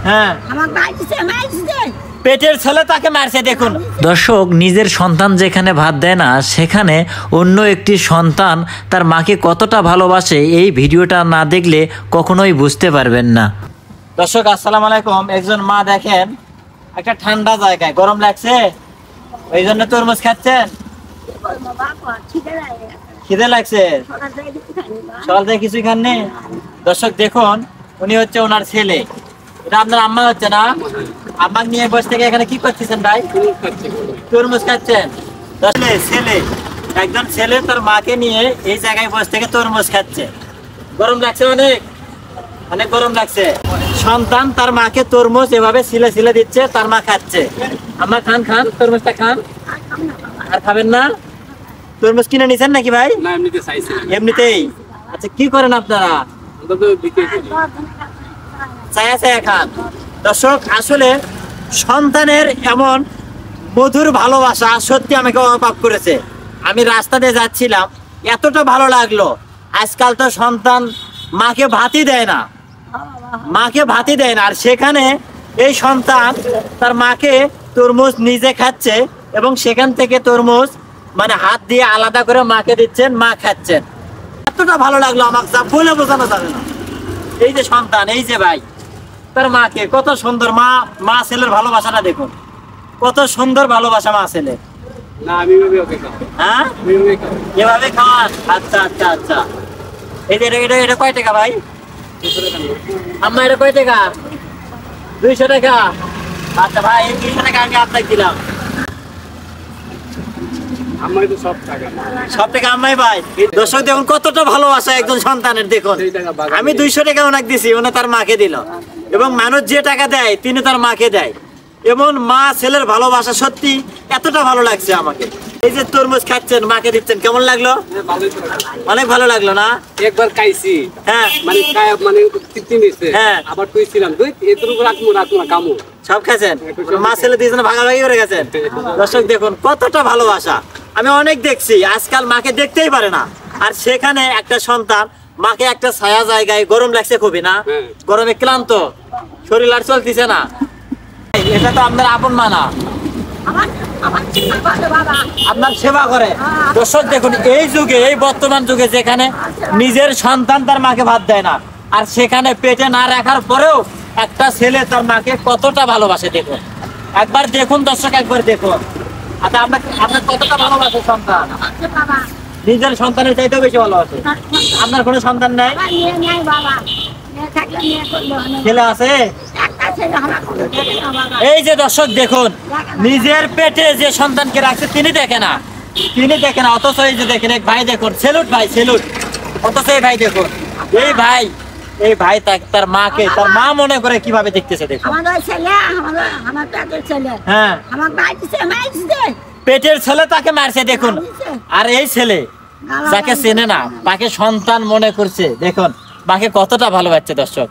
হ্যাঁ পেটের ছেলে তাকে মারছে দেখুন দর্শক। নিজের সন্তান যেখানে ভাত দেয় না সেখানে অন্য একটি সন্তান তার মাকে কতটা ভালোবাসে এই ভিডিওটা না দেখলে কখনোই বুঝতে পারবেন না। দর্শক আসসালামু আলাইকুম। একজন মা দেখেন একটা ঠান্ডা জায়গায় গরম লাগছে ওই জন্য তরমুজ খাচ্ছেন। খিদে লাগছে সকাল থেকে কিছুই খাননি। দর্শক দেখুন উনি হচ্ছে ওনার ছেলে, এটা আপনার আম্মা হচ্ছে না? আম্মা নিয়ে বসে থেকে এখানে কি করতেছেন ভাই? তরমুজ খাচ্ছেন। ছেলে একজন ছেলে তার মাকে নিয়ে এই জায়গায় বসে থেকে তরমুজ খাচ্ছে। গরম লাগছে অনেক অনেক গরম লাগছে। সন্তান তার মাকে তরমুজ এভাবে ছিলে ছিলে দিচ্ছে, তার মা খাচ্ছে। আম্মা খান খান তরমুজটা খান। আর খাবেন না? তরমুজ কিনে নিছেন নাকি ভাই? না এমনিতে চাইছিলাম। এমনিতেই? আচ্ছা কি করেন আপনারা? ছায়া ছায়া খান। দর্শক আসলে সন্তানের এমন মধুর ভালোবাসা সত্যি আমাকে অবাক করেছে। আমি রাস্তা দিয়ে যাচ্ছিলাম, এতটা ভালো লাগলো। আজকাল তো সন্তান মাকে ভাতই দেয় না, মাকে ভাতই দেয় না, আর সেখানে এই সন্তান তার মাকে তরমুজ নিজে খাচ্ছে এবং সেখান থেকে তরমুজ মানে হাত দিয়ে আলাদা করে মাকে দিচ্ছেন, মা খাচ্ছেন। এতটা ভালো লাগলো আমাকে যা বলে বোঝানো যাবে না। এই যে সন্তান, এই যে ভাই তার মাকে কত সুন্দর মা ছেলের ভালোবাসাটা দেখুন, কত সুন্দর ভালোবাসা মা ছেলে। হ্যাঁ এভাবে খাওয়ান। আচ্ছা আচ্ছা আচ্ছা। এই যে এটা কয় টাকা ভাই? আম্মা এটা কয় টাকা? 200 টাকা। আচ্ছা ভাই এই 200 টাকা আমি আপনাকে দিলাম। সব টাকা আম্মাই ভাই। দর্শক দেখুন কতটা ভালোবাসা একজন সন্তানের দেখুন। আমি 200 টাকা ওনাকে দিছি, উনি তার মাকে দিল। এবং মানুষ যে টাকা দেয় তিনি তার মাকে দেয়। এমন মা ছেলের ভালোবাসা সত্যি এতটা ভালো লাগছে আমাকে। এই যে তরমুজ খাচ্ছেন মাকে দিচ্ছেন, কেমন লাগলো? অনেক ভালো লাগলো না? একবার খাইছি, হ্যাঁ মানে তৃপ্তি নিছে। হ্যাঁ আবার তুইছিলাম এতটুকু রাখবো না কামু সব খাচ্ছেন। মা ছেলে দুইজনে ভাগাভাগি করে গেছেন। দর্শক দেখুন কতটা ভালোবাসা। আমি অনেক দেখছি আজকাল মাকে দেখতেই পারে না, আর সেখানে একটা সন্তান মাকে একটা ছায়া জায়গায়, গরম লাগছে খুবই না? গরমে ক্লান্ত শরীর আর চলতেছে না। এটা তো আপনার আপন মা না, আপনার সেবা করে। দর্শক দেখুন এই যুগে, এই বর্তমান যুগে যেখানে নিজের সন্তান তার মাকে ভাত দেয় না, আর সেখানে পেটে না রাখার পরেও একটা ছেলে তার মাকে কতটা ভালোবাসে দেখুন। একবার দেখুন দর্শক, একবার দেখুন। আচ্ছা আপনার কতটা ভালোবাসে সন্তান? নিজের সন্তানের চাইতেও বেশি ভালোবাসে। আপনার কোনো সন্তান নাই? ছেলে আছে? এই যে দর্শক দেখুন নিজের পেটে যে সন্তানকে রাখছে তিনি দেখে না, অথচ এই যে দেখেন এক ভাই দেখুন, সেলুট ভাই সেলুট। অথচ এই ভাই দেখুন, এই ভাই তার মাকে তার মা মনে করে কিভাবে দেখতেছে দেখুন। হ্যাঁ পেটের ছেলে তাকে মারছে দেখুন। আর এই ছেলে যাকে চেনে না তাকে সন্তান মনে করছে দেখুন, মাকে কতটা ভালোবাসছে দর্শক।